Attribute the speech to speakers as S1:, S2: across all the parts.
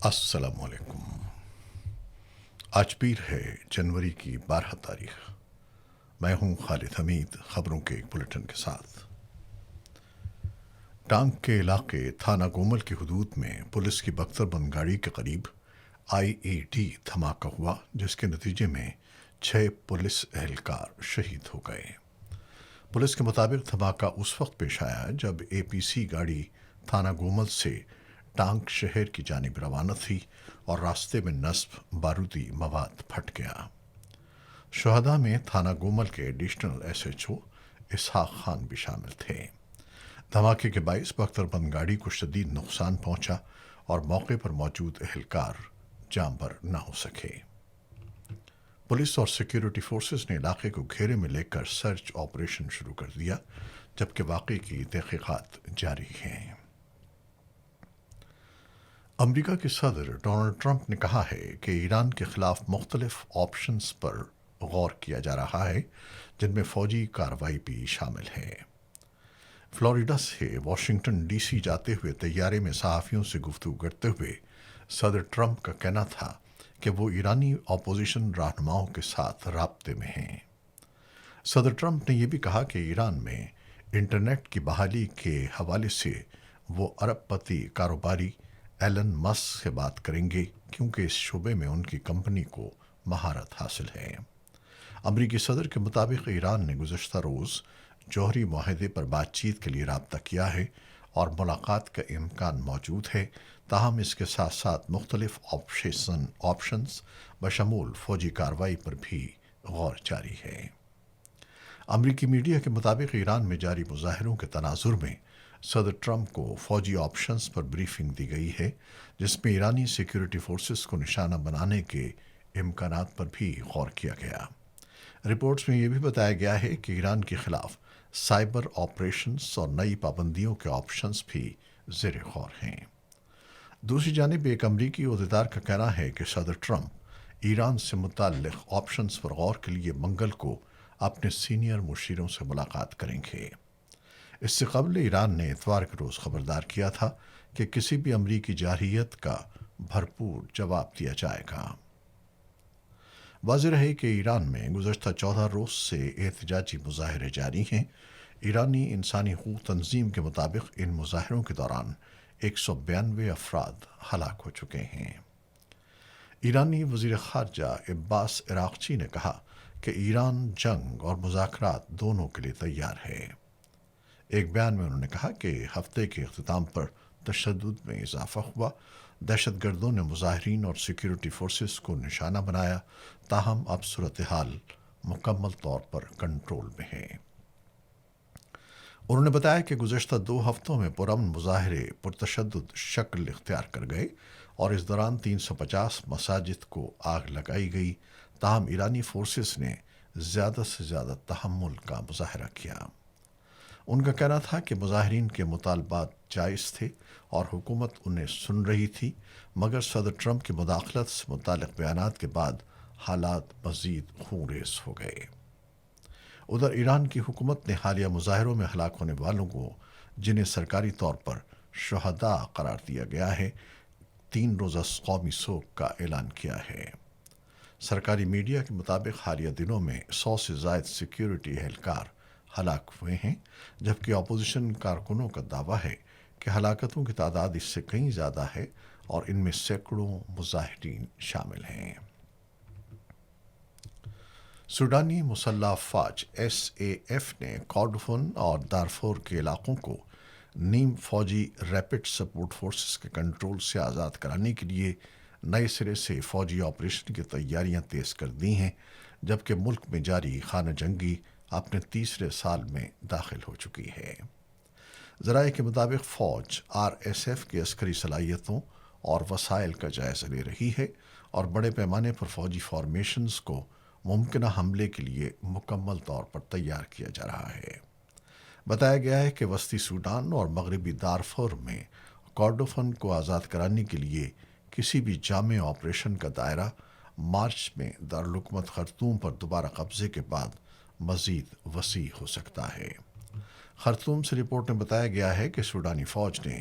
S1: السلام علیکم۔ آج پیر ہے جنوری کی 12 تاریخ۔ میں ہوں خالد حمید، خبروں کے ایک بلیٹن کے ساتھ۔ ٹانک کے علاقے تھانہ گومل کی حدود میں پولیس کی بختر بند گاڑی کے قریب آئی ای ڈی دھماکہ ہوا، جس کے نتیجے میں 6 پولیس اہلکار شہید ہو گئے۔ پولیس کے مطابق دھماکہ اس وقت پیش آیا جب اے پی سی گاڑی تھانہ گومل سے ٹانک شہر کی جانب روانہ تھی اور راستے میں نصب بارودی مواد پھٹ گیا۔ شہداء میں تھانہ گومل کے additional S H O Ishaq Khan بھی شامل تھے۔ دھماکے کے باعث بختر بند گاڑی کو شدید نقصان پہنچا اور موقع پر موجود اہلکار جاں بر نہ ہو سکے۔ پولیس اور سیکیورٹی فورسز نے علاقے کو گھیرے میں لے کر سرچ آپریشن شروع کر دیا، جبکہ واقعے کی تحقیقات جاری ہیں۔ امریکہ کے صدر ڈونلڈ ٹرمپ نے کہا ہے کہ ایران کے خلاف مختلف آپشنز پر غور کیا جا رہا ہے، جن میں فوجی کارروائی بھی شامل ہے۔ فلوریڈا سے واشنگٹن ڈی سی جاتے ہوئے طیارے میں صحافیوں سے گفتگو کرتے ہوئے صدر ٹرمپ کا کہنا تھا کہ وہ ایرانی اپوزیشن رہنماؤں کے ساتھ رابطے میں ہیں۔ صدر ٹرمپ نے یہ بھی کہا کہ ایران میں انٹرنیٹ کی بحالی کے حوالے سے وہ ارب پتی کاروباری ایلن مسک سے بات کریں گے، کیونکہ اس شعبے میں ان کی کمپنی کو مہارت حاصل ہے۔ امریکی صدر کے مطابق ایران نے گزشتہ روز جوہری معاہدے پر بات چیت کے لیے رابطہ کیا ہے اور ملاقات کا امکان موجود ہے، تاہم اس کے ساتھ ساتھ مختلف آپشنز بشمول فوجی کارروائی پر بھی غور جاری ہے۔ امریکی میڈیا کے مطابق ایران میں جاری مظاہروں کے تناظر میں صدر ٹرمپ کو فوجی آپشنز پر بریفنگ دی گئی ہے، جس میں ایرانی سیکیورٹی فورسز کو نشانہ بنانے کے امکانات پر بھی غور کیا گیا۔ رپورٹس میں یہ بھی بتایا گیا ہے کہ ایران کے خلاف سائبر آپریشنز اور نئی پابندیوں کے آپشنز بھی زیر غور ہیں۔ دوسری جانب ایک امریکی عہدیدار کا کہنا ہے کہ صدر ٹرمپ ایران سے متعلق آپشنز پر غور کے لیے منگل کو اپنے سینئر مشیروں سے ملاقات کریں گے۔ اس سے قبل ایران نے اتوار کے روز خبردار کیا تھا کہ کسی بھی امریکی جارحیت کا بھرپور جواب دیا جائے گا۔ واضح رہے کہ ایران میں گزشتہ 14 روز سے احتجاجی مظاہرے جاری ہیں۔ ایرانی انسانی حقوق تنظیم کے مطابق ان مظاہروں کے دوران 192 افراد ہلاک ہو چکے ہیں۔ ایرانی وزیر خارجہ عباس عراقچی نے کہا کہ ایران جنگ اور مذاکرات دونوں کے لیے تیار ہے۔ ایک بیان میں انہوں نے کہا کہ ہفتے کے اختتام پر تشدد میں اضافہ ہوا، دہشت گردوں نے مظاہرین اور سیکیورٹی فورسز کو نشانہ بنایا، تاہم اب صورتحال مکمل طور پر کنٹرول میں ہے۔ انہوں نے بتایا کہ گزشتہ 2 ہفتوں میں پرامن مظاہرے پرتشدد شکل اختیار کر گئے اور اس دوران 350 مساجد کو آگ لگائی گئی، تاہم ایرانی فورسز نے زیادہ سے زیادہ تحمل کا مظاہرہ کیا۔ ان کا کہنا تھا کہ مظاہرین کے مطالبات جائز تھے اور حکومت انہیں سن رہی تھی، مگر صدر ٹرمپ کی مداخلت سے متعلق بیانات کے بعد حالات مزید خونریز ہو گئے۔ ادھر ایران کی حکومت نے حالیہ مظاہروں میں ہلاک ہونے والوں کو، جنہیں سرکاری طور پر شہداء قرار دیا گیا ہے، 3 روزہ قومی سوگ کا اعلان کیا ہے۔ سرکاری میڈیا کے مطابق حالیہ دنوں میں 100 سے زائد سیکیورٹی اہلکار ہلاک ہوئے ہیں، جبکہ اپوزیشن کارکنوں کا دعویٰ ہے کہ ہلاکتوں کی تعداد اس سے کہیں زیادہ ہے اور ان میں سینکڑوں مظاہرین شامل ہیں۔ سوڈانی مسلح افواج ایس اے ایف نے کورڈوفان اور دارفور کے علاقوں کو نیم فوجی ریپڈ سپورٹ فورسز کے کنٹرول سے آزاد کرانے کے لیے نئے سرے سے فوجی آپریشن کی تیاریاں تیز کر دی ہیں، جبکہ ملک میں جاری خانہ جنگی اپنے 3 سال میں داخل ہو چکی ہے۔ ذرائع کے مطابق فوج آر ایس ایف کی عسکری صلاحیتوں اور وسائل کا جائزہ لے رہی ہے اور بڑے پیمانے پر فوجی فارمیشنز کو ممکنہ حملے کے لیے مکمل طور پر تیار کیا جا رہا ہے۔ بتایا گیا ہے کہ وسطی سوڈان اور مغربی دارفور میں کورڈوفان کو آزاد کرانے کے لیے کسی بھی جامع آپریشن کا دائرہ مارچ میں دارالحکومت خرطوم پر دوبارہ قبضے کے بعد مزید وسیع ہو سکتا ہے۔ خرطوم سے رپورٹ میں بتایا گیا ہے کہ سوڈانی فوج نے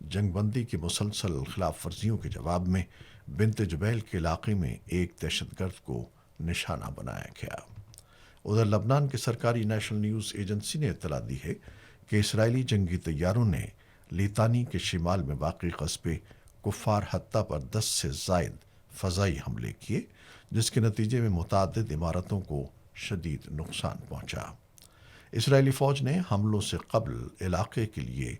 S1: جنگ بندی کی مسلسل خلاف ورزیوں کے جواب میں بنت جبیل کے علاقے میں ایک دہشت گرد کو نشانہ بنایا گیا۔ ادھر لبنان کی سرکاری نیشنل نیوز ایجنسی نے اطلاع دی ہے کہ اسرائیلی جنگی طیاروں نے لیتانی کے شمال میں واقع قصبے کفار حتہ پر 10 سے زائد فضائی حملے کیے، جس کے نتیجے میں متعدد عمارتوں کو شدید نقصان پہنچا۔ اسرائیلی فوج نے حملوں سے قبل علاقے کے لیے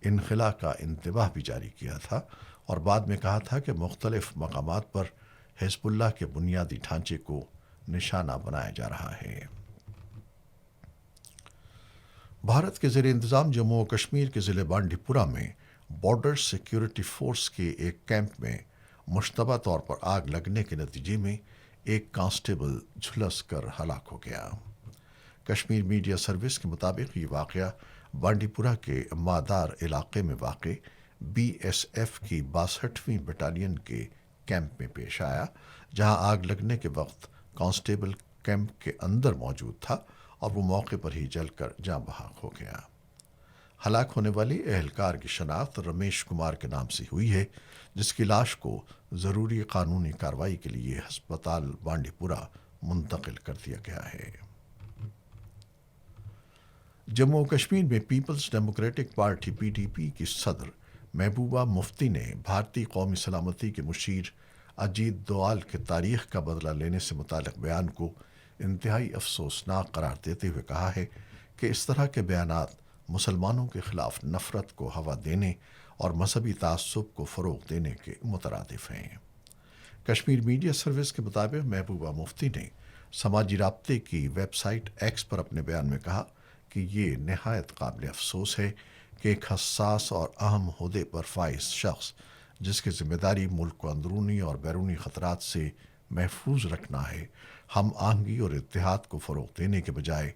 S1: انخلا کا انتباہ بھی جاری کیا تھا اور بعد میں کہا تھا کہ مختلف مقامات پر حزب اللہ کے بنیادی ڈھانچے کو نشانہ بنایا جا رہا ہے۔ بھارت کے زیر انتظام جموں و کشمیر کے ضلع بانڈی پورہ میں بارڈر سیکیورٹی فورس کے ایک کیمپ میں مشتبہ طور پر آگ لگنے کے نتیجے میں ایک کانسٹیبل جھلس کر ہلاک ہو گیا۔ کشمیر میڈیا سروس کے مطابق یہ واقعہ بانڈی پورہ کے مادار علاقے میں واقع بی ایس ایف کی 62ویں بٹالین کے کیمپ میں پیش آیا، جہاں آگ لگنے کے وقت کانسٹیبل کیمپ کے اندر موجود تھا اور وہ موقع پر ہی جل کر جاں بحق ہو گیا۔ ہلاک ہونے والی اہلکار کی شناخت رمیش کمار کے نام سے ہوئی ہے، جس کی لاش کو ضروری قانونی کارروائی کے لیے ہسپتال بانڈی پورہ منتقل کر دیا گیا ہے۔ جموں و کشمیر میں Peoples Democratic Party P D P کی صدر محبوبہ مفتی نے بھارتی قومی سلامتی کے مشیر اجیت دوال کے تاریخ کا بدلہ لینے سے متعلق بیان کو انتہائی افسوسناک قرار دیتے ہوئے کہا ہے کہ اس طرح کے بیانات مسلمانوں کے خلاف نفرت کو ہوا دینے اور مذہبی تعصب کو فروغ دینے کے مترادف ہیں۔ کشمیر میڈیا سروس کے مطابق محبوبہ مفتی نے سماجی رابطے کی ویب سائٹ ایکس پر اپنے بیان میں کہا کہ یہ نہایت قابل افسوس ہے کہ ایک حساس اور اہم عہدے پر فائز شخص، جس کی ذمہ داری ملک کو اندرونی اور بیرونی خطرات سے محفوظ رکھنا ہے، ہم آہنگی اور اتحاد کو فروغ دینے کے بجائے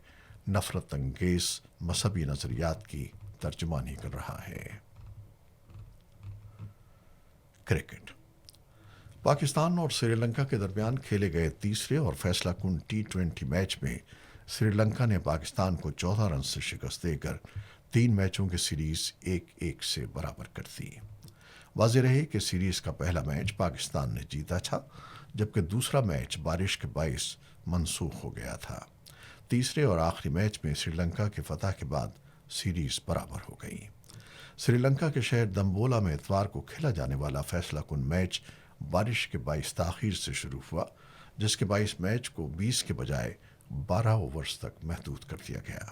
S1: نفرت انگیز مذہبی نظریات کی ترجمانی کر رہا ہے۔ کرکٹ۔ پاکستان اور سری لنکا کے درمیان کھیلے گئے تیسرے اور فیصلہ کن ٹی20 میچ میں سری لنکا نے پاکستان کو 14 رن سے شکست دے کر 3 میچوں کی سیریز 1-1 سے برابر کر دی۔ واضح رہے کہ سیریز کا پہلا میچ پاکستان نے جیتا تھا، جبکہ دوسرا میچ بارش کے باعث منسوخ ہو گیا تھا۔ تیسرے اور آخری میچ میں سری لنکا کے فتح کے بعد سیریز برابر ہو گئی۔ سری لنکا کے شہر دمبولا میں اتوار کو کھیلا جانے والا فیصلہ کن میچ بارش کے باعث تاخیر سے شروع ہوا، جس کے باعث میچ کو 20 کے بجائے 12 اوورز تک محدود کر دیا گیا۔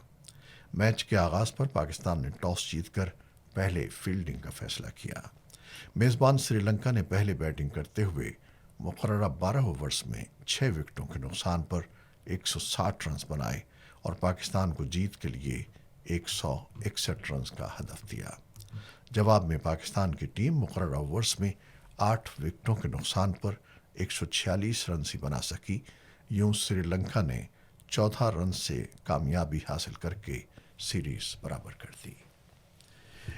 S1: میچ کے آغاز پر پاکستان نے ٹاس جیت کر پہلے فیلڈنگ کا فیصلہ کیا۔ میزبان سری لنکا نے پہلے بیٹنگ کرتے ہوئے مقررہ 12 اوورز میں 6 وکٹوں کے نقصان پر 160 رنز بنائے اور پاکستان کو جیت کے لیے 161 رنز کا ہدف دیا۔ جواب میں پاکستان کی ٹیم مقررہ اوورز میں 8 وکٹوں کے نقصان پر 146 رنز ہی بنا سکی۔ یوں سری لنکا نے 14 رن سے کامیابی حاصل کر کے سیریز برابر کر دی۔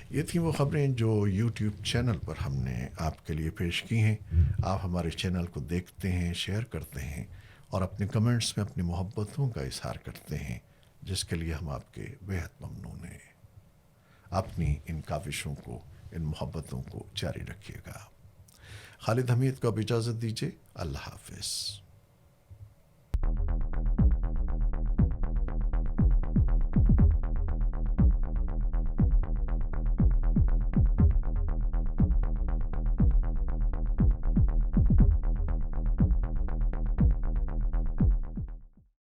S1: یہ تھیں وہ خبریں جو یوٹیوب چینل پر ہم نے آپ کے لیے پیش کی ہیں۔ آپ ہمارے چینل کو دیکھتے ہیں، شیئر کرتے ہیں اور اپنے کمنٹس میں اپنی محبتوں کا اظہار کرتے ہیں، جس کے لیے ہم آپ کے بےحد ممنون ہیں۔ اپنی ان کاوشوں کو، ان محبتوں کو جاری رکھیے گا۔ خالد حمید کو اب اجازت دیجیے۔ اللہ حافظ۔